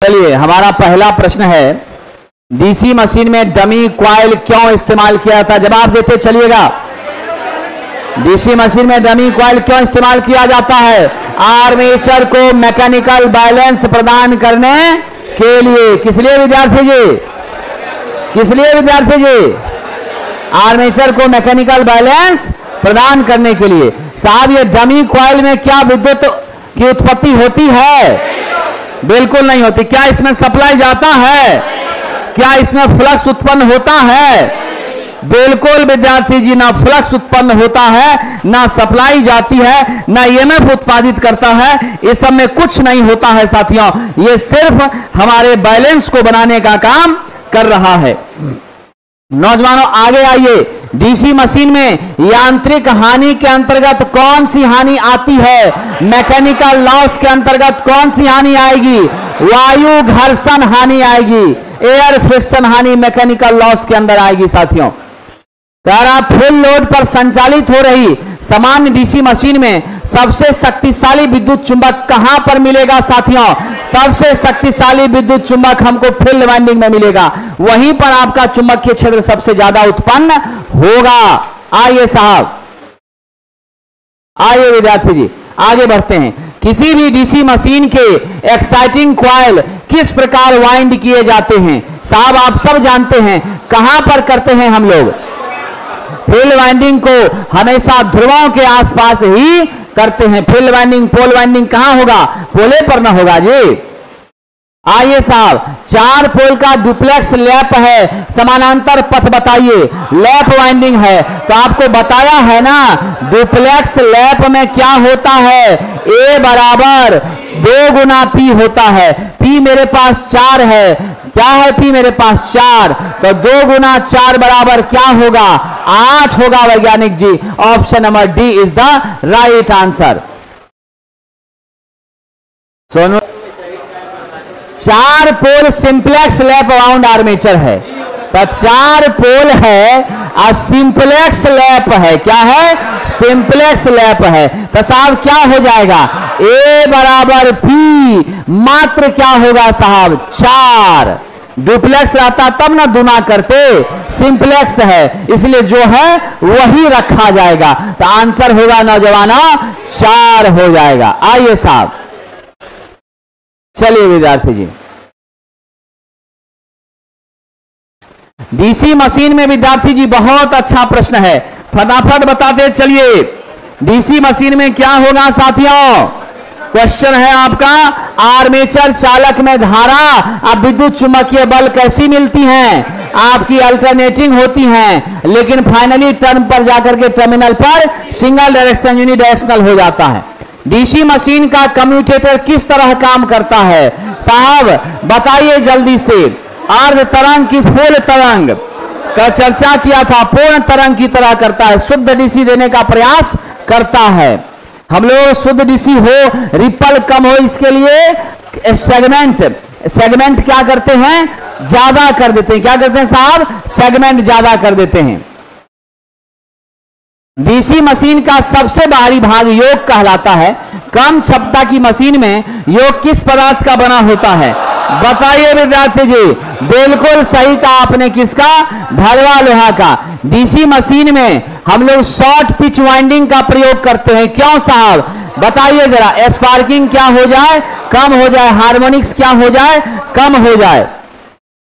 चलिए, हमारा पहला प्रश्न है, डीसी मशीन में डमी कॉइल क्यों इस्तेमाल किया था? जवाब देते चलिएगा। डीसी मशीन में डमी कॉइल क्यों इस्तेमाल किया जाता है? आर्मेचर को मैकेनिकल बैलेंस प्रदान करने के लिए। किस लिए विद्यार्थी जी? किस लिए विद्यार्थी जी? आर्मेचर को मैकेनिकल बैलेंस प्रदान करने के लिए। साहब, ये डमी कॉइल में क्या विद्युत की उत्पत्ति होती है? बिल्कुल नहीं होती। क्या इसमें सप्लाई जाता है? क्या इसमें फ्लक्स उत्पन्न होता है? बिल्कुल विद्यार्थी जी, ना फ्लक्स उत्पन्न होता है, ना सप्लाई जाती है, ना ईएमएफ उत्पादित करता है। इस सब में कुछ नहीं होता है साथियों। ये सिर्फ हमारे बैलेंस को बनाने का काम कर रहा है। नौजवानों आगे आइए। डीसी मशीन में यांत्रिक हानि के अंतर्गत कौन सी हानि आती है? मैकेनिकल लॉस के अंतर्गत कौन सी हानि आएगी? वायु घर्षण हानि आएगी। एयर फ्रिक्शन हानि मैकेनिकल लॉस के अंदर आएगी साथियों। फुल लोड पर संचालित हो रही सामान्य डीसी मशीन में सबसे शक्तिशाली विद्युत चुंबक कहां पर मिलेगा साथियों? सबसे शक्तिशाली विद्युत चुंबक हमको फील्ड वाइंडिंग में मिलेगा। वहीं पर आपका चुंबकीय क्षेत्र सबसे ज्यादा उत्पन्न होगा। आइए साहब, आइए विद्यार्थी जी, आगे बढ़ते हैं। किसी भी डीसी मशीन के एक्साइटिंग कॉइल किस प्रकार वाइंड किए जाते हैं? साहब, आप सब जानते हैं। कहां पर करते हैं हम लोग? फील्ड वाइंडिंग को हमेशा ध्रुवों के आसपास ही करते हैं। फील्ड वाइंडिंग, पोल वाइंडिंग कहां होगा? पोले पर ना होगा जी। आइए साहब, 4 पोल का डुप्लेक्स लैप है, समानांतर पथ बताइए। लैप वाइंडिंग है तो आपको बताया है ना, डुप्लेक्स लैप में क्या होता है? ए बराबर 2 गुना पी होता है। पी मेरे पास 4 है। क्या है पी मेरे पास? 4। तो 2 गुना 4 बराबर क्या होगा? 8 होगा वैज्ञानिक जी। Option number D is the right answer. Sonu, 4 pole simplex lap wound armature है। तो 4 पोल है और सिंप्लेक्स लैप है। क्या है? सिंप्लेक्स लैप है। तो साहब क्या हो जाएगा? ए बराबर पी मात्र क्या होगा साहब? 4। डुप्लेक्स रहता तब ना दुना करते। सिंप्लेक्स है इसलिए जो है वही रखा जाएगा। तो आंसर होगा नौजवानों 4 हो जाएगा। आइए साहब, चलिए विद्यार्थी जी, डीसी मशीन में विद्यार्थी जी बहुत अच्छा प्रश्न है, फटाफट बताते चलिए। डीसी मशीन में क्या होगा साथियों? क्वेश्चन है आपका, आर्मेचर चालक में धारा अब विद्युत चुंबकीय बल कैसी मिलती हैं? आपकी अल्टरनेटिंग होती हैं, लेकिन फाइनली टर्म पर जाकर के टर्मिनल पर सिंगल डायरेक्शन यूनिडायरेक्शनल हो जाता है। डीसी मशीन का कम्यूटेटर किस तरह काम करता है? साहब बताइए जल्दी से। अर्ध तरंग की फुल तरंग का चर्चा किया था, पूर्ण तरंग की तरह करता है, शुद्ध डीसी देने का प्रयास करता है। हम लोग शुद्ध डीसी हो, रिपल कम हो, इसके लिए सेगमेंट क्या करते हैं? ज्यादा कर देते हैं। क्या करते हैं साहब? सेगमेंट ज्यादा कर देते हैं। डीसी मशीन का सबसे बाहरी भाग योक कहलाता है। कम क्षमता की मशीन में योक किस पदार्थ का बना होता है? बताइए विद्यार्थी जी। बिल्कुल सही कहा आपने, किसका? भरवा लोहा का। डीसी मशीन में हम लोग शॉर्ट पिच वाइंडिंग का प्रयोग करते हैं। क्यों साहब? बताइए जरा। स्पार्किंग क्या हो जाए? कम हो जाए। हार्मोनिक्स क्या हो जाए? कम हो जाए।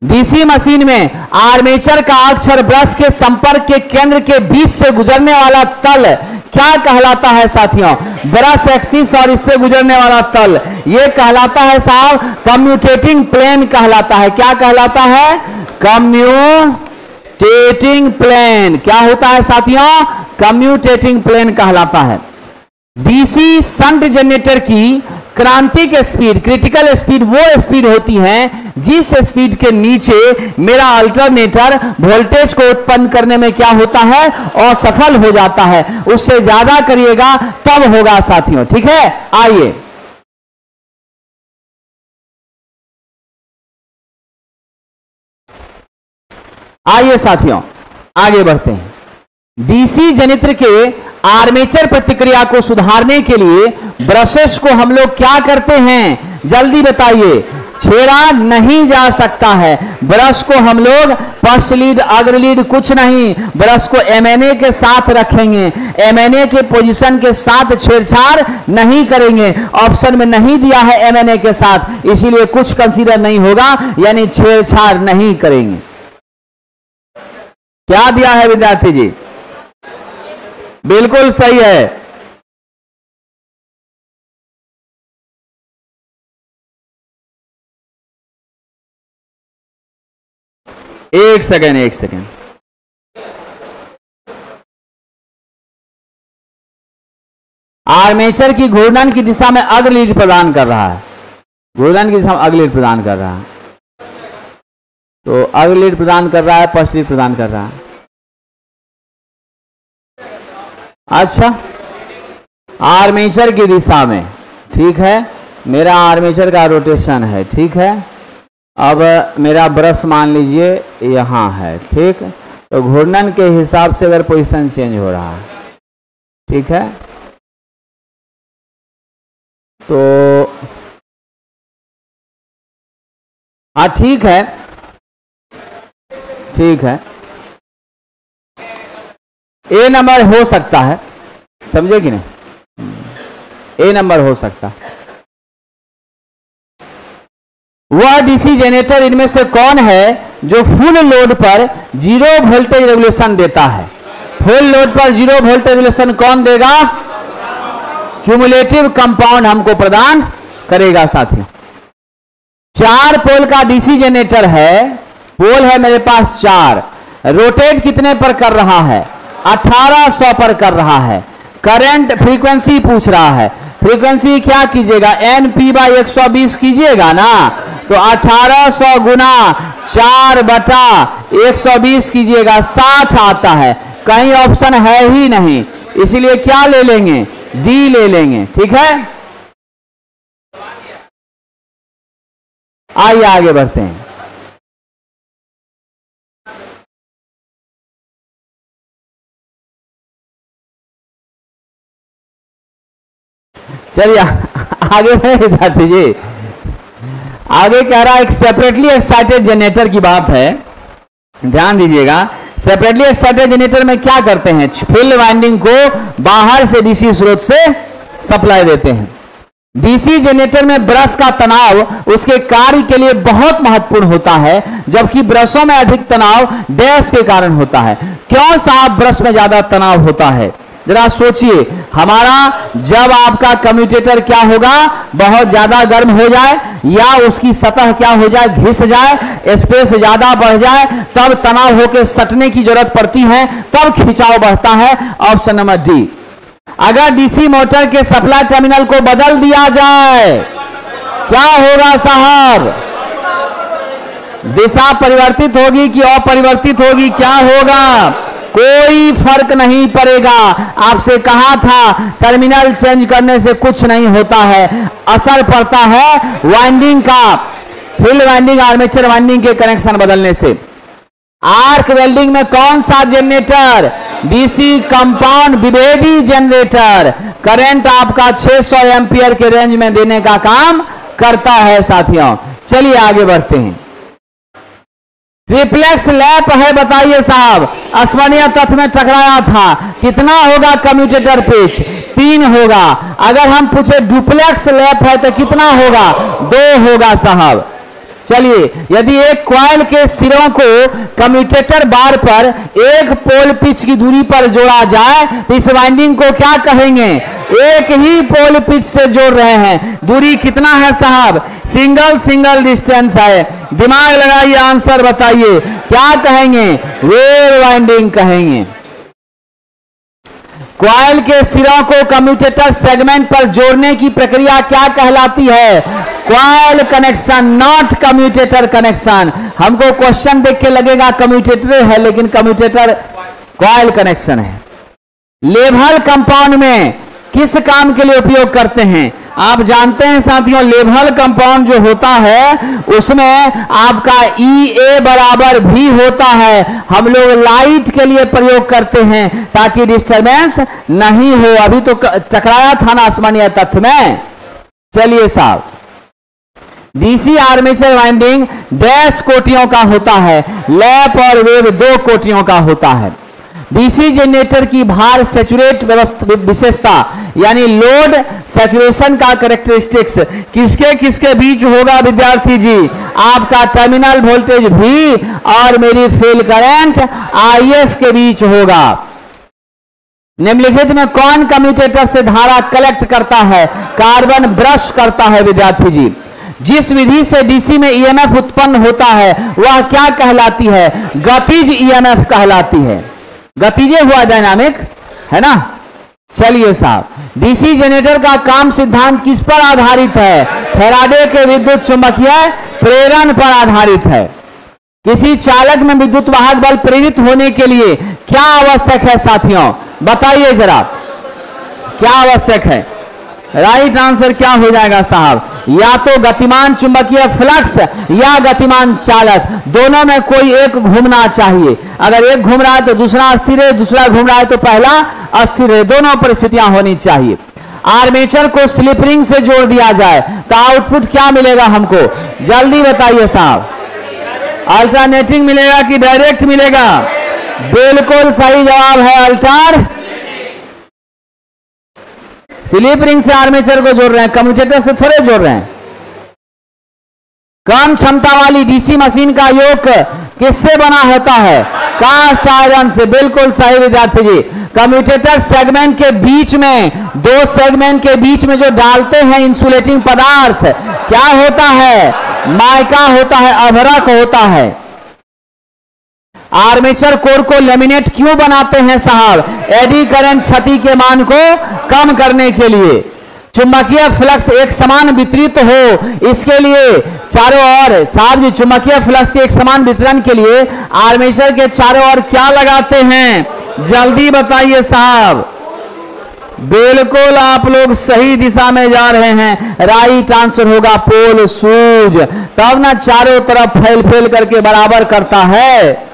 डीसी मशीन में आर्मेचर का अक्षर ब्रश के संपर्क के केंद्र के बीच से गुजरने वाला तल क्या कहलाता है साथियों? ब्रश एक्सिस और इससे गुजरने वाला तल ये कहलाता है साहब कम्यूटेटिंग प्लेन कहलाता है। क्या कहलाता है? Commutating plane. क्या होता है साथियों? कम्यूटेटिंग प्लेन कहलाता है। डीसी शंट जनरेटर की क्रांतिक स्पीड, क्रिटिकल स्पीड वो स्पीड होती है जिस स्पीड के नीचे मेरा अल्टरनेटर वोल्टेज को उत्पन्न करने में क्या होता है? असफल हो जाता है। उससे ज्यादा करिएगा तब होगा साथियों। ठीक है, आइए आइए साथियों आगे बढ़ते हैं। डीसी जनित्र के आर्मेचर प्रतिक्रिया को सुधारने के लिए ब्रशेस को हम लोग क्या करते हैं? जल्दी बताइए। छेड़ा नहीं जा सकता है। ब्रश को हम लोग फर्स्ट लीड अग्र लीड कुछ नहीं, ब्रश को एमएनए के साथ रखेंगे, एमएनए के पोजीशन के साथ छेड़छाड़ नहीं करेंगे। ऑप्शन में नहीं दिया है एमएनए के साथ, इसीलिए कुछ कंसीडर नहीं होगा, यानी छेड़छाड़ नहीं करेंगे। क्या दिया है विद्यार्थी जी? बिल्कुल सही है। एक सेकेंड। आर्मेचर की घूर्णन की दिशा में अग्र लीड प्रदान कर रहा है, घूर्णन की दिशा में अग्र लीड प्रदान कर रहा है, तो अग्र लीड प्रदान कर रहा है, पश्च लीड प्रदान कर रहा है। अच्छा, आर्मेचर की दिशा में, ठीक है, मेरा आर्मेचर का रोटेशन है, ठीक है। अब मेरा ब्रश मान लीजिए यहां है, ठीक, तो घूर्णन के हिसाब से अगर पोजीशन चेंज हो रहा है, ठीक है, तो हाँ ठीक है, ठीक है, ए नंबर हो सकता है, समझे कि नहीं, ए नंबर हो सकता है। वह डीसी जनरेटर इनमें से कौन है जो फुल लोड पर 0 वोल्टेज रेगुलेशन देता है? फुल लोड पर 0 वोल्टेज रेगुलेशन कौन देगा? क्यूमुलेटिव कंपाउंड हमको प्रदान करेगा साथियों। 4 पोल का डीसी जनरेटर है, पोल है मेरे पास 4, रोटेट कितने पर कर रहा है? 1800 पर कर रहा है। करंट फ्रीक्वेंसी पूछ रहा है, फ्रीक्वेंसी क्या कीजिएगा? NP/120 कीजिएगा ना, तो 1800 गुना 4/120 कीजिएगा, 60 आता है। कहीं ऑप्शन है ही नहीं, इसलिए क्या ले लेंगे? डी ले लेंगे, ठीक है। आइए आगे बढ़ते हैं। चलिए आगे बढ़े विद्यार्थी जी। आगे कह रहा है एक सेपरेटली एक्साइटेड जनरेटर की बात है, ध्यान दीजिएगा। सेपरेटली एक्साइटेड जनरेटर में क्या करते हैं? फील्ड वाइंडिंग को बाहर से डीसी स्रोत से सप्लाई देते हैं। डीसी जनरेटर में ब्रश का तनाव उसके कार्य के लिए बहुत महत्वपूर्ण होता है, जबकि ब्रशों में अधिक तनाव डैश के कारण होता है। क्यों साहब ब्रश में ज्यादा तनाव होता है? जरा सोचिए, हमारा जब आपका कम्यूटेटर क्या होगा, बहुत ज्यादा गर्म हो जाए या उसकी सतह क्या हो जाए, घिस जाए, स्पेस ज्यादा बढ़ जाए, तब तनाव होकर सटने की जरूरत पड़ती है, तब खिंचाव बढ़ता है। Option number D. अगर डीसी मोटर के सप्लाई टर्मिनल को बदल दिया जाए क्या होगा साहब? दिशा परिवर्तित होगी कि अपरिवर्तित होगी? क्या होगा? कोई फर्क नहीं पड़ेगा। आपसे कहा था टर्मिनल चेंज करने से कुछ नहीं होता है, असर पड़ता है वाइंडिंग का, फील्ड वाइंडिंग आर्मेचर वाइंडिंग के कनेक्शन बदलने से। आर्क वेल्डिंग में कौन सा जनरेटर? डीसी कंपाउंड विभेदी जनरेटर करंट आपका 600 एम्पियर के रेंज में देने का काम करता है साथियों। चलिए आगे बढ़ते हैं। ट्रिप्लेक्स लैप है, बताइए साहब, स्मरणीय तत्व में टकराया था, कितना होगा कम्यूटेटर पिच? 3 होगा। अगर हम पूछे डुप्लेक्स लैप है तो कितना होगा? 2 होगा साहब। चलिए, यदि एक कॉइल के सिरों को कम्यूटेटर बार पर एक पोल पिच की दूरी पर जोड़ा जाए तो इस वाइंडिंग को क्या कहेंगे? एक ही पोल पिच से जोड़ रहे हैं। दूरी कितना है साहब? सिंगल डिस्टेंस है। दिमाग लगाइए, आंसर बताइए, क्या कहेंगे? वेव वाइंडिंग कहेंगे। कॉइल के सिरों को कम्यूटेटर सेगमेंट पर जोड़ने की प्रक्रिया क्या कहलाती है? Coil connection, not commutator connection. हमको क्वेश्चन देख के लगेगा कम्यूटेटर है, लेकिन कम्यूटेटर कॉइल कनेक्शन है। लेवल कंपाउंड में किस काम के लिए उपयोग करते हैं? आप जानते हैं साथियों, लेवल कंपाउंड जो होता है उसमें आपका EA बराबर भी होता है। हम लोग लाइट के लिए प्रयोग करते हैं ताकि डिस्टरबेंस नहीं हो। अभी तो टकराया था ना आसमानीय तत्व में। चलिए साहब, डीसी आर्मेचर वाइंडिंग डैश कोटियों का होता है, लैप और वेव 2 कोटियों का होता है। डीसी जनरेटर की भार सैचुरेट विशेषता यानी लोड सैचुरेशन का कैरेक्टरिस्टिक्स किसके किसके बीच होगा विद्यार्थी जी? आपका टर्मिनल वोल्टेज V और मेरी फील्ड करंट IF के बीच होगा। निम्नलिखित में कौन कम्यूटेटर से धारा कलेक्ट करता है? कार्बन ब्रश करता है विद्यार्थी जी। जिस विधि से डीसी में ईएमएफ उत्पन्न होता है वह क्या कहलाती है? गतिज ईएमएफ कहलाती है। गतिजे हुआ डायनामिक है ना। चलिए साहब, डीसी जनरेटर का काम सिद्धांत किस पर आधारित है? फैराडे के विद्युत चुंबकीय प्रेरण पर आधारित है। किसी चालक में विद्युत वाहक बल प्रेरित होने के लिए क्या आवश्यक है साथियों? बताइए जरा, क्या आवश्यक है? राइट आंसर क्या हो जाएगा साहब? या तो गतिमान चुंबकीय फ्लक्स या गतिमान चालक, दोनों में कोई एक घूमना चाहिए। अगर एक घूम रहा है तो दूसरा अस्थिर है, दूसरा घूम रहा है तो पहला अस्थिर है। दोनों परिस्थितियां होनी चाहिए। आर्मेचर को स्लिप रिंग से जोड़ दिया जाए तो आउटपुट क्या मिलेगा हमको? जल्दी बताइए साहब। अल्टरनेटिंग मिलेगा कि डायरेक्ट मिलेगा? बिल्कुल सही जवाब है अल्टर। स्लिप रिंग से आर्मेचर को जोड़ रहे हैं, कम्यूटेटर से थोड़े जोड़ रहे हैं। कम क्षमता वाली डीसी मशीन का योग किससे बना होता है? कास्ट आयरन से। बिल्कुल सही विद्यार्थी जी। कम्यूटेटर सेगमेंट के बीच में, 2 सेगमेंट के बीच में जो डालते हैं इंसुलेटिंग पदार्थ क्या होता है? माइका होता है, अभ्रक होता है। आर्मेचर कोर को लेमिनेट क्यों बनाते हैं साहब? एडी करंट क्षति के मान को कम करने के लिए। चुंबकीय फ्लक्स एक समान वितरित हो इसके लिए चारों ओर साहब जी, चुंबकीय फ्लक्स के एक समान वितरण के लिए आर्मेचर के चारों ओर क्या लगाते हैं? जल्दी बताइए साहब। बिल्कुल आप लोग सही दिशा में जा रहे हैं। राइट आंसर होगा पोल सूज। तब ना चारों तरफ फैल फैल करके बराबर करता है।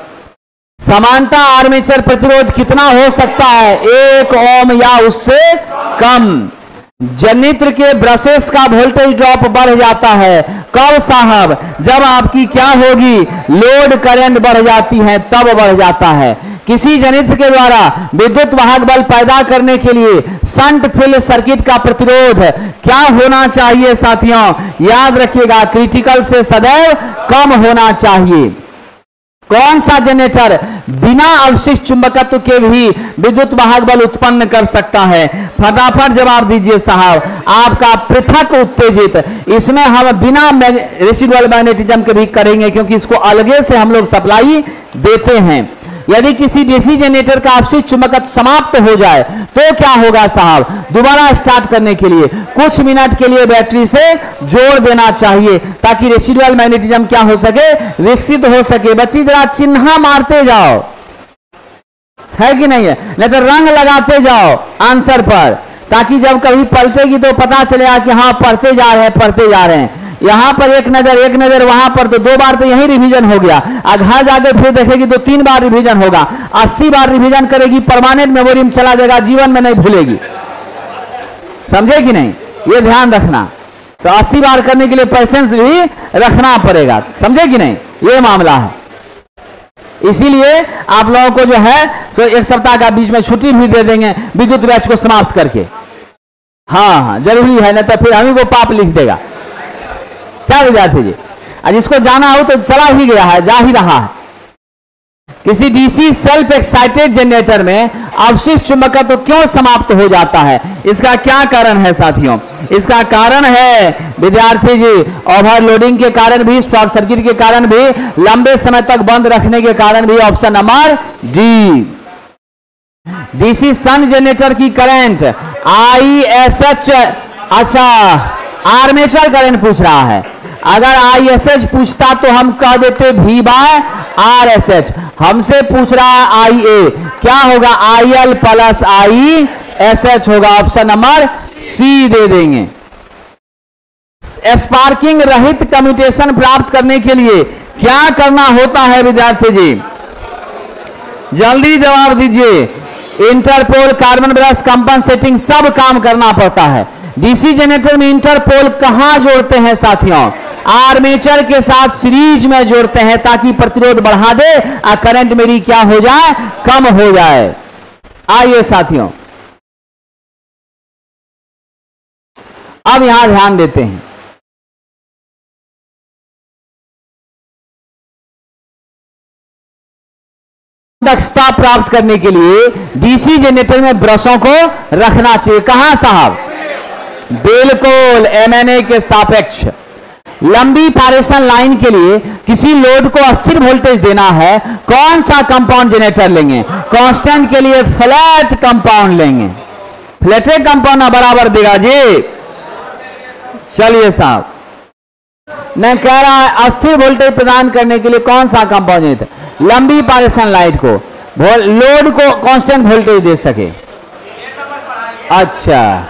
समानता आर्मेचर प्रतिरोध कितना हो सकता है? 1 ओम या उससे कम। जनित्र के ब्रशेस का वोल्टेज ड्रॉप बढ़ जाता है कब साहब? जब आपकी क्या होगी? लोड करंट बढ़ जाती है, तब बढ़ जाता है। किसी जनित्र के द्वारा विद्युत वाहक बल पैदा करने के लिए शंट फील्ड सर्किट का प्रतिरोध क्या होना चाहिए साथियों? याद रखिएगा, क्रिटिकल से सदैव कम होना चाहिए। कौन सा जनरेटर बिना अवशिष्ट चुंबकत्व के भी विद्युत वाहक बल उत्पन्न कर सकता है? फटाफट जवाब दीजिए साहब। आपका पृथक उत्तेजित, इसमें हम बिना रेसिडुअल मैग्नेटिज्म के भी करेंगे क्योंकि इसको अलगे से हम लोग सप्लाई देते हैं। यदि किसी डीसी जनरेटर का अवशिष्ट चुंबकत्व समाप्त हो जाए तो क्या होगा साहब? दोबारा स्टार्ट करने के लिए कुछ मिनट के लिए बैटरी से जोड़ देना चाहिए ताकि रेसिडुअल मैग्नेटिज्म क्या हो सके? विकसित हो सके। बच्ची जरा चिन्ह मारते जाओ, है कि नहीं है? नहीं तो रंग लगाते जाओ आंसर पर, ताकि जब कभी पलटेगी तो पता चलेगा कि हाँ पढ़ते जा रहे हैं, पढ़ते जा रहे हैं। यहां पर एक नजर वहां पर, तो 2 बार तो यही रिवीजन हो गया। घर जाके फिर देखेगी तो 3 बार रिवीजन होगा। 80 बार रिवीजन करेगी, परमानेंट मेमोरी में चला जाएगा, जीवन में नहीं भूलेगी। समझे कि नहीं? ये ध्यान रखना। तो 80 बार करने के लिए पेशेंस भी रखना पड़ेगा। समझे कि नहीं? ये मामला है। इसीलिए आप लोगों को जो है सो 1 सप्ताह का बीच में छुट्टी भी दे देंगे विद्युत बैच को समाप्त करके। हाँ जरूरी है, ना तो फिर हम ही को पाप लिख देगा। क्या विद्यार्थी जी? आज इसको जाना हो तो चला ही गया है, जा ही रहा है। किसी डीसी सेल्फ एक्साइटेड जनरेटर में अवशिष्ट चुंबकत्व क्यों समाप्त हो जाता है? इसका क्या कारण है साथियों? इसका कारण है विद्यार्थी जी ओवरलोडिंग के कारण भी, शॉर्ट सर्किट के कारण भी, लंबे समय तक बंद रखने के कारण भी। Option number D. डीसी शन जनरेटर की करंट ISH, अच्छा आर्मेचर करंट पूछ रहा है। अगर ISH पूछता तो हम कह देते V/RSH। हमसे पूछ रहा है IA, क्या होगा? IL + ISH होगा। ऑप्शन नंबर सी दे देंगे। स्पार्किंग रहित कम्यूटेशन प्राप्त करने के लिए क्या करना होता है विद्यार्थी जी? जल्दी जवाब दीजिए। इंटरपोल, कार्बन ब्रश, कंपनसेटिंग सब काम करना पड़ता है। डीसी जनरेटर में इंटरपोल कहां जोड़ते हैं साथियों? आर्मेचर के साथ सीरीज में जोड़ते हैं ताकि प्रतिरोध बढ़ा दे और करंट मेरी क्या हो जाए, कम हो जाए। आइए साथियों, अब यहां ध्यान देते हैं। दक्षता प्राप्त करने के लिए डीसी जनरेटर में ब्रशों को रखना चाहिए। कहां साहब? बिल्कुल एमएनए के सापेक्ष। लंबी पारेषण लाइन के लिए किसी लोड को अस्थिर वोल्टेज देना है, कौन सा कंपाउंड जनरेटर लेंगे? कांस्टेंट के लिए फ्लैट कंपाउंड लेंगे। फ्लैटेड कंपाउंड बराबर देगा जी। चलिए साहब, मैं कह रहा है अस्थिर वोल्टेज प्रदान करने के लिए कौन सा कंपाउंड जनरेटर? लंबी पारेषण लाइन को लोड को कांस्टेंट वोल्टेज दे सके। अच्छा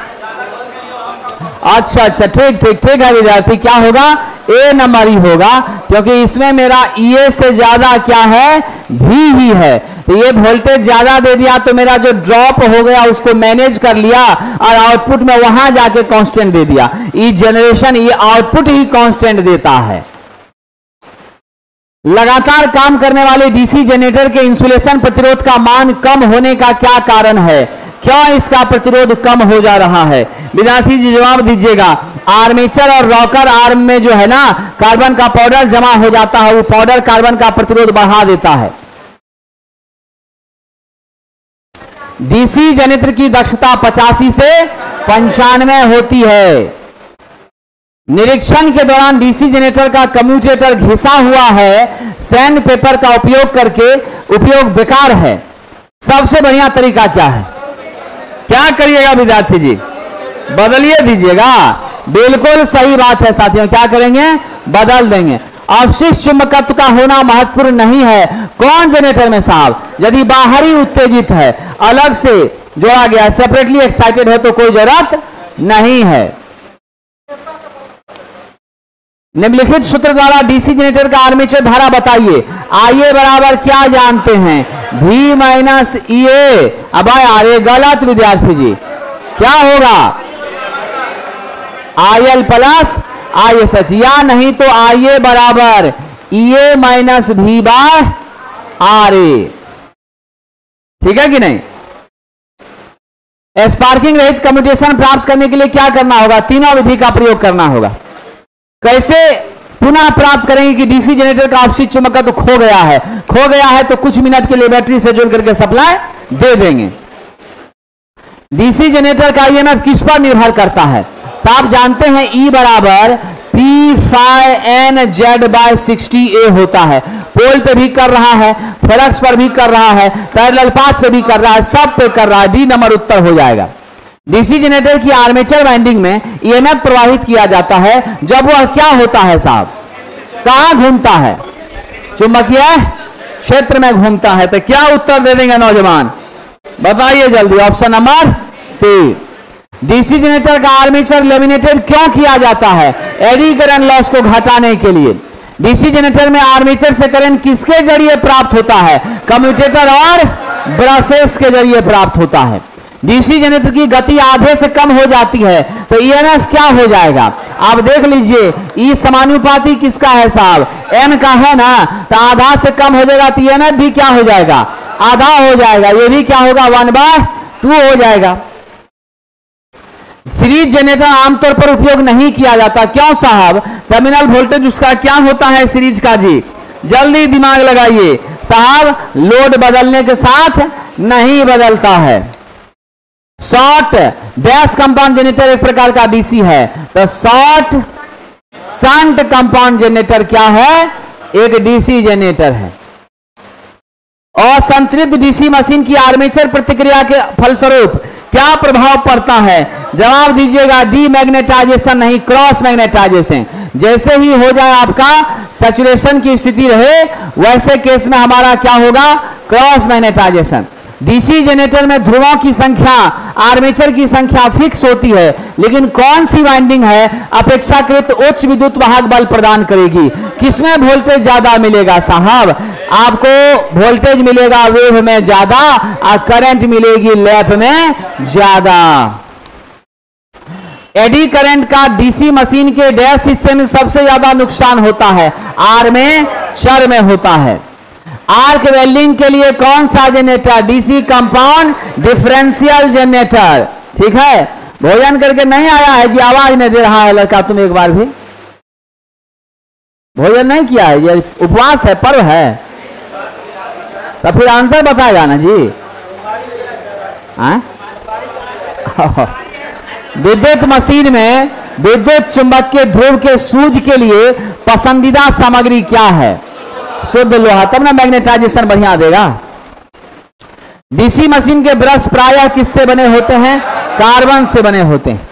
अच्छा अच्छा, ठीक ठीक ठीक है विद्यार्थी। क्या होगा? ए नंबर ही होगा, क्योंकि इसमें मेरा ईए से ज्यादा क्या है, भी ही है। तो ये वोल्टेज ज्यादा दे दिया तो मेरा जो ड्रॉप हो गया उसको मैनेज कर लिया और आउटपुट में वहां जाके कांस्टेंट दे दिया। ये जनरेशन, ये आउटपुट ही कांस्टेंट देता है। लगातार काम करने वाले डीसी जनरेटर के इंसुलेशन प्रतिरोध का मान कम होने का क्या कारण है? क्यों इसका प्रतिरोध कम हो जा रहा है? विद्यार्थी जी जवाब दीजिएगा। आर्मेचर और रॉकर आर्म में जो है ना कार्बन का पाउडर जमा हो जाता है, वो पाउडर कार्बन का प्रतिरोध बढ़ा देता है। डीसी जनरेटर की दक्षता 85 से 95 होती है। निरीक्षण के दौरान डीसी जनरेटर का कम्यूटेटर घिसा हुआ है, सैंड पेपर का उपयोग करके उपयोग बेकार है। सबसे बढ़िया तरीका क्या है? क्या करिएगा विद्यार्थी जी? बदलिए दीजिएगा। बिल्कुल सही बात है साथियों, क्या करेंगे? बदल देंगे। अवशिष्ट चुंबकत्व का होना महत्वपूर्ण नहीं है कौन जनरेटर में साहब? यदि बाहरी उत्तेजित है, अलग से जोड़ा गया, सेपरेटली एक्साइटेड है तो कोई जरूरत नहीं है। निम्नलिखित सूत्र द्वारा डीसी जनरेटर का आर्मेचर धारा बताइए। आईए बराबर क्या जानते हैं? V minus EA। अब आए गलत विद्यार्थी जी, क्या होगा? IL प्लस ISH, या नहीं तो आईए बराबर EA minus V by RA। ठीक है कि नहीं? स्पार्किंग रहित कम्यूटेशन प्राप्त करने के लिए क्या करना होगा? तीनों विधि का प्रयोग करना होगा। कैसे पुनः प्राप्त करेंगे कि डीसी जनरेटर का अवशिष्ट चुंबकत्व खो गया है? खो गया है तो कुछ मिनट के लिए बैटरी से जोड़ करके सप्लाई दे देंगे। डीसी जनरेटर का ईएमएफ किस पर निर्भर करता है? साहब जानते हैं E बराबर P∅NZ/60A होता है। पोल पे भी कर रहा है, फ्लक्स पर भी कर रहा है, पैरेलल पाथ पे भी कर रहा है, सब पे कर रहा है। डी नंबर उत्तर हो जाएगा। डीसी जनरेटर की आर्मेचर वाइंडिंग में ईएमएफ प्रवाहित किया जाता है जब वह क्या होता है साहब? कहां घूमता है? चुंबकीय क्षेत्र में घूमता है। तो क्या उत्तर दे देंगे नौजवान? बताइए जल्दी। Option number C. DC generator का आर्मेचर लेमिनेटेड क्यों किया जाता है? एडी करंट लॉस को घटाने के लिए। डीसी जनरेटर में आर्मेचर से करंट किसके जरिए प्राप्त होता है? कम्यूटेटर और ब्रशेस के जरिए प्राप्त होता है। डीसी जनरेटर की गति आधे से कम हो जाती है तो ईएमएफ क्या हो जाएगा? आप देख लीजिए, ई समानुपाती किसका है साहब? एन का है ना, तो आधा से कम हो जाएगा तो ईएमएफ भी क्या हो जाएगा? आधा हो जाएगा। ये भी क्या होगा? 1/2 हो जाएगा। सीरीज जनरेटर आमतौर पर उपयोग नहीं किया जाता। क्यों साहब? टर्मिनल वोल्टेज उसका क्या होता है सीरीज का जी? जल्दी दिमाग लगाइए साहब, लोड बदलने के साथ नहीं बदलता है। शॉर्ट डैश कंपाउंड जनरेटर एक प्रकार का डीसी है, तो शॉर्ट शंट कंपाउंड जनरेटर क्या है? एक डीसी जनरेटर है। असंतृप्त डीसी मशीन की आर्मेचर प्रतिक्रिया के फलस्वरूप क्या प्रभाव पड़ता है? जवाब दीजिएगा। डीमैग्नेटाइजेशन नहीं, क्रॉस मैग्नेटाइजेशन। जैसे ही हो जाए आपका सैचुरेशन की स्थिति रहे, वैसे केस में हमारा क्या होगा? Cross magnetisation. डीसी जनरेटर में ध्रुवों की संख्या आर्मेचर की संख्या फिक्स होती है, लेकिन कौन सी वाइंडिंग है अपेक्षाकृत उच्च विद्युत वाहक बल प्रदान करेगी? किसमें वोल्टेज ज्यादा मिलेगा साहब? आपको वोल्टेज मिलेगा वेव में ज्यादा और करंट मिलेगी लैप में ज्यादा। एडी करंट का डीसी मशीन के डैश हिस्से में सबसे ज्यादा नुकसान होता है, आर्मेचर में होता है। आर्क वेल्डिंग के लिए कौन सा generator? DC compound differential generator. ठीक है, भोजन करके नहीं आया है जी, आवाज नहीं दे रहा है लड़का, तुम एक बार भी भोजन नहीं किया है, ये उपवास है, पर्व है, तो फिर आंसर बताएगा ना जी। विद्युत मशीन में विद्युत चुंबकीय ध्रुव के सूज के लिए पसंदीदा सामग्री क्या है? शुद्ध लोहा, तब ना मैग्नेटाइजेशन बढ़िया देगा। डीसी मशीन के ब्रश प्रायः किससे बने होते हैं? कार्बन से बने होते हैं।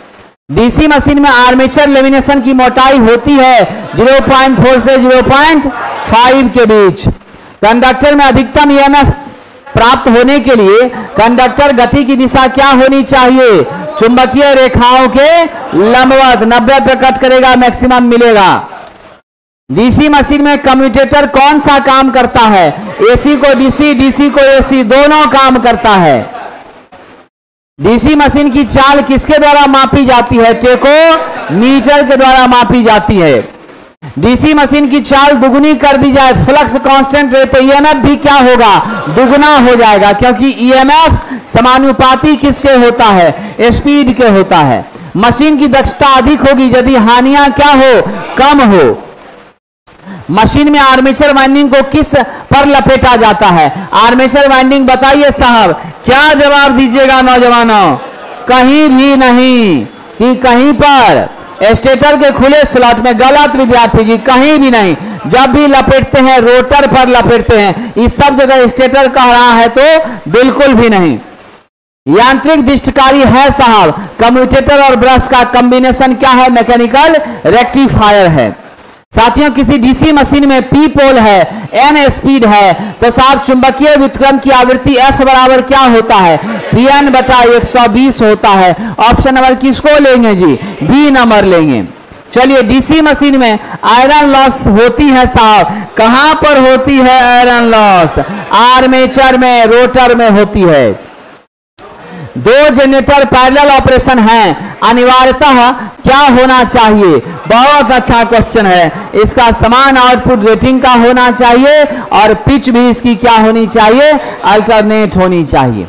डीसी मशीन में आर्मेचर लेमिनेशन की मोटाई होती है 0.4 से 0.5 के बीच। कंडक्टर में अधिकतम ईएमएफ प्राप्त होने के लिए कंडक्टर गति की दिशा क्या होनी चाहिए? चुंबकीय रेखाओं के लंबवत। 90 पे कट करेगा, मैक्सिमम मिलेगा। डीसी मशीन में कम्यूटेटर कौन सा काम करता है? एसी को डीसी, डीसी को एसी, दोनों काम करता है। डीसी मशीन की चाल किसके द्वारा मापी जाती है? टेकोमीटर के द्वारा मापी जाती है। डीसी मशीन की चाल दुगुनी कर दी जाए, फ्लक्स कांस्टेंट रहे, तो ईएमएफ भी क्या होगा? दुगुना हो जाएगा, क्योंकि ईएमएफ समानुपाती किसके होता है? स्पीड के होता है। मशीन की दक्षता अधिक होगी यदि हानियां क्या हो? कम हो। मशीन में आर्मेचर वाइंडिंग को किस पर लपेटा जाता है? आर्मेचर वाइंडिंग बताइए साहब, क्या जवाब दीजिएगा नौजवानों? कहीं भी नहीं कि कहीं पर स्टेटर के खुले स्लॉट में। गलत विद्यार्थी जी, कहीं भी नहीं। जब भी लपेटते हैं रोटर पर लपेटते हैं, इस सब जगह स्टेटर कह रहा है तो बिल्कुल भी नहीं। यांत्रिक डिस्टकारी है साहब, कम्यूटेटर और ब्रश का कॉम्बिनेशन क्या है? मैकेनिकल रेक्टिफायर है। साथियों, किसी डीसी मशीन में पी पोल है, एन स्पीड है, तो साहब चुंबकीय व्युत्क्रम की आवृत्ति एफ बराबर क्या होता है? Pn बटा 120 होता है। ऑप्शन नंबर किसको लेंगे जी? बी नंबर लेंगे। चलिए, डीसी मशीन में आयरन लॉस होती है साहब, कहां पर होती है आयरन लॉस? आर्मेचर में, रोटर में होती है। दो जनरेटर पैरेलल ऑपरेशन है, अनिवार्यतः क्या होना चाहिए? बहुत अच्छा क्वेश्चन है। इसका समान आउटपुट रेटिंग का होना चाहिए और पिच भी इसकी क्या होनी चाहिए? अल्टरनेट होनी चाहिए।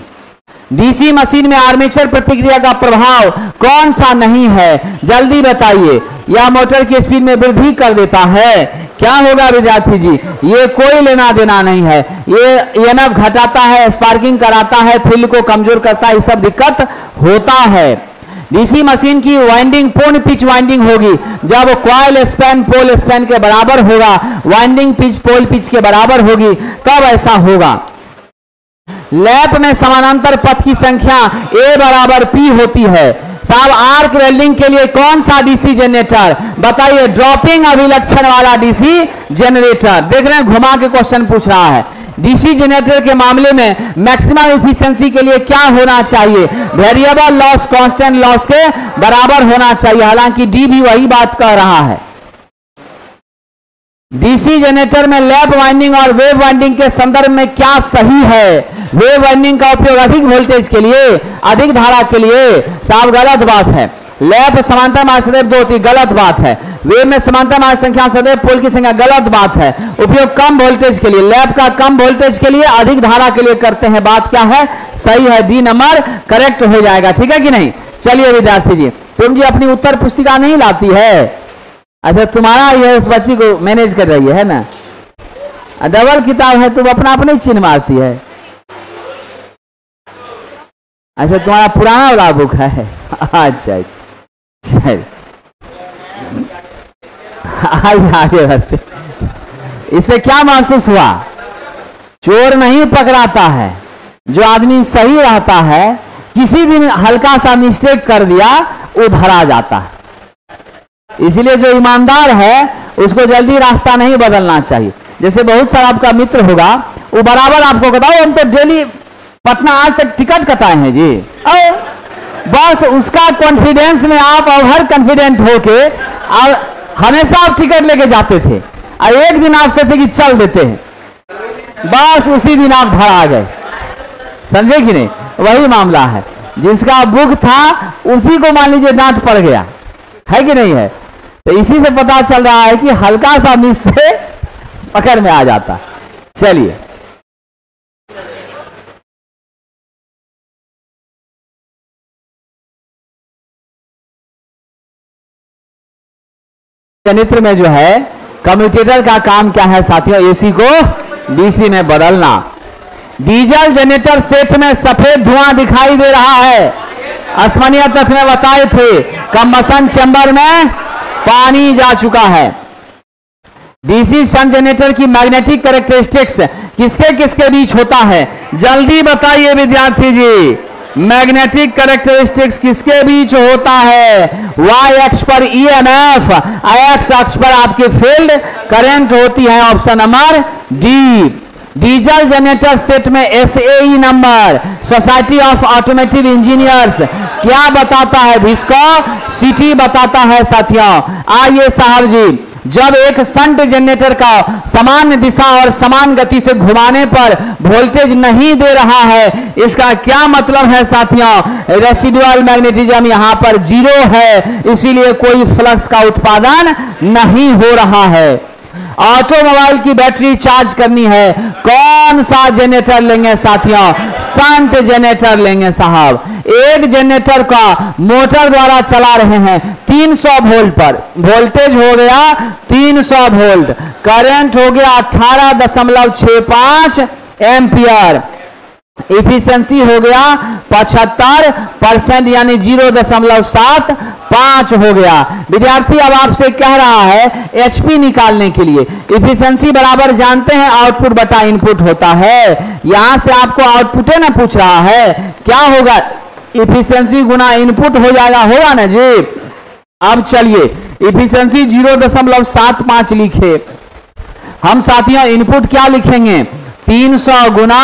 डीसी मशीन में आर्मेचर प्रतिक्रिया का प्रभाव कौन सा नहीं है? जल्दी बताइए। यह मोटर की स्पीड में वृद्धि कर देता है, क्या होगा विद्यार्थी जी? ये कोई लेना देना नहीं है। ये ईएमएफ घटाता है, स्पार्किंग कराता है, फील्ड को कमजोर करता है, ये सब दिक्कत होता है। डीसी मशीन की वाइंडिंग पूर्ण पिच वाइंडिंग होगी जब कॉइल स्पैन पोल स्पैन के बराबर होगा, वाइंडिंग पिच पोल पिच के बराबर होगी, तब ऐसा होगा। लैप में समानांतर पथ की संख्या A बराबर P होती है। साहब, आर्क वेल्डिंग के लिए कौन सा डीसी जनरेटर? बताइए। ड्रॉपिंग अभिलक्षण वाला डीसी जनरेटर। देख रहे हैं, घुमा के क्वेश्चन पूछ रहा है। डीसी जनरेटर के मामले में मैक्सिमम एफिशिएंसी के लिए क्या होना चाहिए? वेरिएबल लॉस कांस्टेंट लॉस के बराबर होना चाहिए। हालांकि डी भी वही बात कह रहा है। डीसी जनरेटर में लैप वाइंडिंग और वेव वाइंडिंग के संदर्भ में क्या सही है? वेव वाइंडिंग का उपयोग अधिक वोल्टेज के लिए, अधिक धारा के लिए। साहब, गलत बात है। लैप समांतर मार्ग सदैव 2 होती, गलत बात है। वेव में समांतर मार्ग संख्या सदैव पोल की संख्या, गलत बात है। उपयोग कम वोल्टेज के लिए, लैप का कम वोल्टेज के लिए, अधिक धारा के लिए करते हैं। बात क्या है? सही है, डी नंबर करेक्ट हो जाएगा। ठीक है कि नहीं? चलिए विद्यार्थी जी, तुम जी अपनी उत्तर पुस्तिका नहीं लाती है? अच्छा, तुम्हारा ये उस बच्ची को मैनेज कर रही है ना? डबल किताब है, तुम अपना अपने चिन्ह मारती है। अच्छा, तुम्हारा पुराना वाला बुक है? अच्छा, आगे बढ़ते। इससे क्या महसूस हुआ? चोर नहीं पकड़ाता है, जो आदमी सही रहता है, किसी दिन हल्का सा मिस्टेक कर दिया, वो धरा जाता है। इसलिए जो ईमानदार है उसको जल्दी रास्ता नहीं बदलना चाहिए। जैसे बहुत सारा आपका मित्र होगा, वो बराबर आपको बताओ हम तो डेली पटना आज तक टिकट कटाए हैं जी, बस उसका कॉन्फिडेंस में आप ओवर कॉन्फिडेंट होके और हमेशा आप टिकट लेके जाते थे, और एक दिन आप सोचे कि चल देते हैं, बस उसी दिन आप धरा गए। समझे कि नहीं? वही मामला है। जिसका भूख था उसी को मान लीजिए दांत पड़ गया, है कि नहीं है। तो इसी से पता चल रहा है कि हल्का सा मिस से पकड़ में आ जाता। चलिए जनित्र में जो है कम्यूटेटर का काम क्या है साथियों, एसी को डीसी में बदलना। डीजल जनरेटर सेट में सफेद धुआं दिखाई दे रहा है, अस्मनीय तथ्य में बताए थे। कंबसन चैम्बर में पानी जा चुका है। डीसी शंट जनरेटर की मैग्नेटिक कैरेक्टरिस्टिक्स किसके किसके बीच होता है, जल्दी बताइए विद्यार्थी जी। मैग्नेटिक कैरेक्टरिस्टिक्स किसके बीच होता है, वाई अक्ष पर ईएमएफ, एक्स अक्ष पर आपकी फील्ड करंट होती है। Option number D. Diesel generator set में SAE number, society of automotive engineers, क्या बताता है, विस्कोसिटी बताता है साथियों। आइए साहब जी, जब एक शंट जनरेटर का समान दिशा और समान गति से घुमाने पर वोल्टेज नहीं दे रहा है, इसका क्या मतलब है साथियों, रेसिडुअल मैग्नेटिज्म यहां पर 0 है, इसीलिए कोई फ्लक्स का उत्पादन नहीं हो रहा है। ऑटोमोबाइल की बैटरी चार्ज करनी है, कौन सा जनरेटर लेंगे साथियों, शंट जनरेटर लेंगे साहब। एक जनरेटर का मोटर द्वारा चला रहे हैं 300 वोल्ट पर, वोल्टेज हो गया 300 वोल्ट, करंट हो गया 18.65 एम्पियर, इफिशिएंसी हो गया 75% यानी 0.75 हो गया। विद्यार्थी अब आपसे कह रहा है एचपी निकालने के लिए, इफिशिएंसी बराबर जानते हैं आउटपुट बटा इनपुट होता है, यहां से आपको आउटपुट ना पूछ रहा है, क्या होगा, इफिशिएंसी गुना इनपुट हो जाएगा, होगा ना जी। अब चलिए इफिशिएंसी 0.75 लिखे, हम साथियों इनपुट क्या लिखेंगे, 300 गुना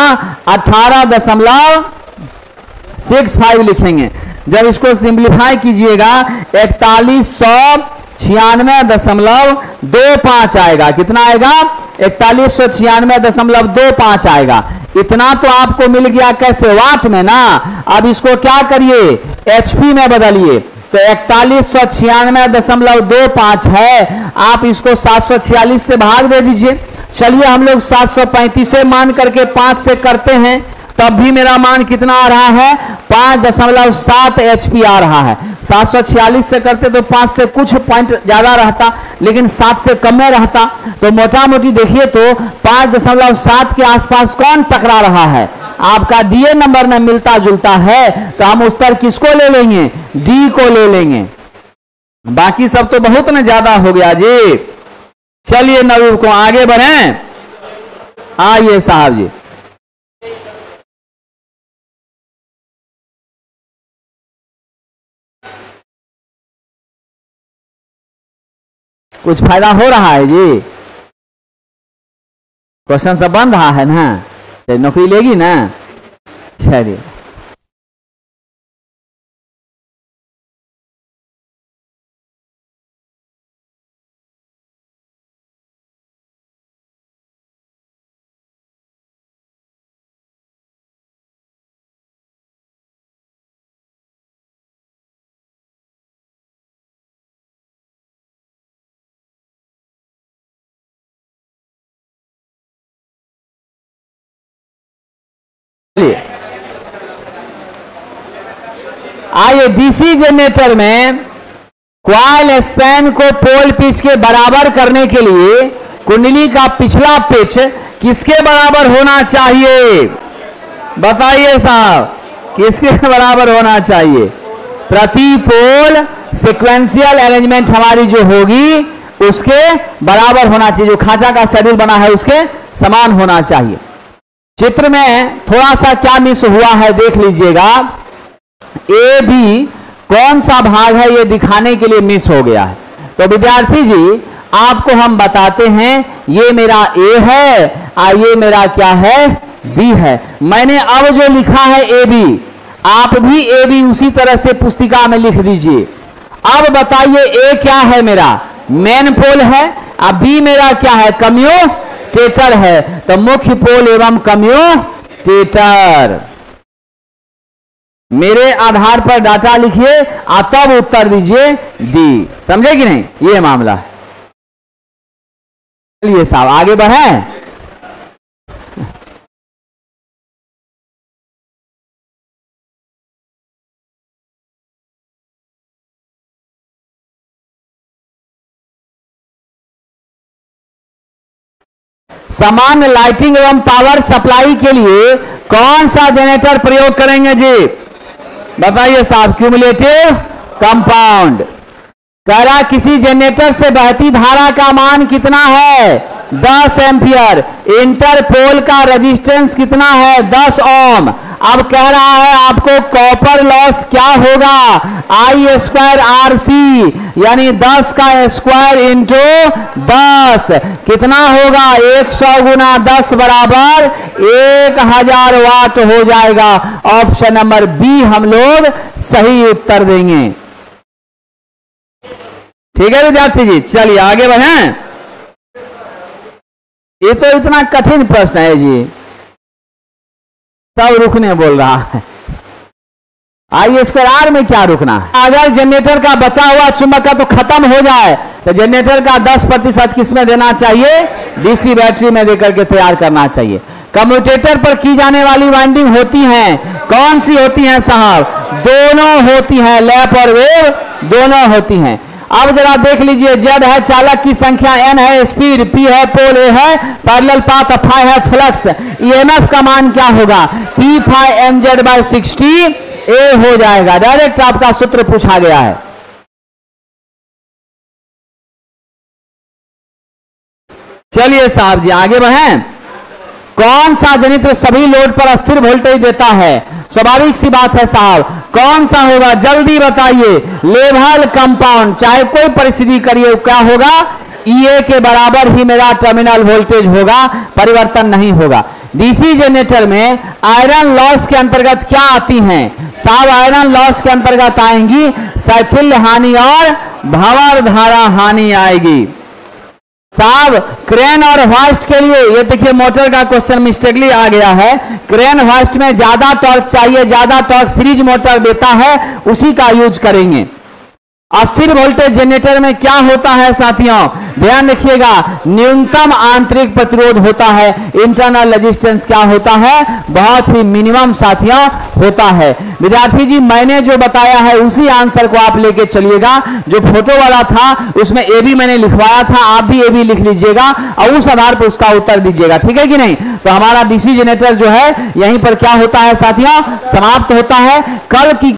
18.65 लिखेंगे। जब इसको सिंप्लीफाई कीजिएगा 4196.25 आएगा, कितना आएगा, 4196.25 आएगा। इतना तो आपको मिल गया कैसे, वाट में ना। अब इसको क्या करिए, एचपी में बदलिए, तो 4196.25 है, आप इसको 746 से भाग दे दीजिए। चलिए हम लोग 735 से मान करके 5 से करते हैं, तब भी मेरा मान कितना आ रहा है, 5.7 एचपी आ रहा है। 746 से करते तो 5 से कुछ पॉइंट ज्यादा रहता, लेकिन 7 से कम में रहता, तो मोटा मोटी देखिए तो 5.7 के आसपास कौन टकरा रहा है, आपका डीए नंबर में मिलता जुलता है, तो हम उत्तर किसको ले लेंगे, डी को ले लेंगे। बाकी सब तो बहुत न ज्यादा हो गया जी। चलिए नवीब को आगे बढ़ें, आइए साहब जी। कुछ फायदा हो रहा है जी, क्वेश्चन सब बन रहा है ना, तो नौकरी लेगी ना। चलिए आइए, डीसी जनरेटर में कॉइल स्पैन को पोल पिच के बराबर करने के लिए कुंडली का पिछला पिच किसके बराबर होना चाहिए, बताइए साहब, किसके बराबर होना चाहिए। प्रति पोल सीक्वेंशियल अरेंजमेंट हमारी जो होगी उसके बराबर होना चाहिए, जो खांचा का शेड्यूल बना है उसके समान होना चाहिए। चित्र में थोड़ा सा क्या मिस हुआ है देख लीजिएगा, ए बी कौन सा भाग है ये दिखाने के लिए मिस हो गया है। तो विद्यार्थी जी आपको हम बताते हैं, ये मेरा ए है और ये मेरा क्या है, बी है। मैंने अब जो लिखा है ए बी, आप भी ए बी उसी तरह से पुस्तिका में लिख दीजिए। अब बताइए ए क्या है, मेरा मेन पोल है, अब बी मेरा क्या है, कम्यूटेटर है, तो मुख्य पोल एवं कम्यूटेटर। मेरे आधार पर डाटा लिखिए और तब उत्तर दीजिए डी। समझे कि नहीं, ये मामला है। चलिए साहब आगे बढ़े। सामान्य लाइटिंग एवं पावर सप्लाई के लिए कौन सा जनरेटर प्रयोग करेंगे जी, बताइए साहब। Cumulative compound. कह रहा किसी जनरेटर से बहती धारा का मान कितना है, 10 एम्पियर। इंटरपोल का रेजिस्टेंस कितना है, 10 ओम। अब कह रहा है आपको कॉपर लॉस क्या होगा, आई स्क्वायर आर सी, यानी 10 का स्क्वायर इंटू 10 कितना होगा, 100 गुना 10 बराबर 1000 वाट हो जाएगा। ऑप्शन नंबर बी हम लोग सही उत्तर देंगे। ठीक है विद्यार्थी जी, चलिए आगे बढ़ें। ये तो इतना कठिन प्रश्न है जी, तब रुकने बोल रहा है। आई स्क्वायर आर में क्या रुकना है। अगर जनरेटर का बचा हुआ चुंबक तो खत्म हो जाए तो जनरेटर का 10% किसमें देना चाहिए, डीसी बैटरी में देकर के तैयार करना चाहिए। कम्यूटेटर पर की जाने वाली वाइंडिंग होती हैं, कौन सी होती हैं साहब, दोनों होती हैं, लैप और वेव दोनों होती हैं। अब जरा देख लीजिए, जेड है चालक की संख्या, एन है स्पीड, पी है पोल, ए है पैरेलल पाथ, फाई है फ्लक्स। ईएमएफ का मान क्या होगा, P phi M Z by 60 A हो जाएगा। डायरेक्ट आपका सूत्र पूछा गया है। चलिए साहब जी आगे बढ़ें। कौन सा जनित्र सभी लोड पर स्थिर वोल्टेज देता है, स्वाभाविक सी बात है साहब, कौन सा होगा जल्दी बताइए। लेवल कंपाउंड, चाहे कोई परिस्थिति करिए क्या होगा, ईए के बराबर ही मेरा टर्मिनल वोल्टेज होगा, परिवर्तन नहीं होगा। डीसी जनरेटर में आयरन लॉस के अंतर्गत क्या आती हैं साहब, आयरन लॉस के अंतर्गत आएंगी साइकिल हानि और भंवर धारा हानि आएगी साहब। क्रेन और होइस्ट के लिए ये देखिए मोटर का क्वेश्चन मिस्टेकली आ गया है। क्रेन होइस्ट में ज्यादा टॉर्क चाहिए, ज्यादा टॉर्क सीरीज मोटर देता है, उसी का यूज करेंगे। अस्थिर वोल्टेज जनरेटर में क्या होता है साथियों, ध्यान रखिएगा, न्यूनतम आंतरिक प्रतिरोध होता है, इंटरनल रेजिस्टेंस क्या होता है, बहुत ही मिनिमम साथियों होता है। विद्यार्थी जी मैंने जो बताया है उसी आंसर को आप लेके चलिएगा। जो फोटो वाला था उसमें ए बी मैंने लिखवाया था, आप भी ए बी लिख लीजिएगा और उस आधार पर उसका उत्तर दीजिएगा, ठीक है कि नहीं। तो हमारा डीसी जनरेटर जो है यहीं पर क्या होता है साथियों, समाप्त होता है। कल की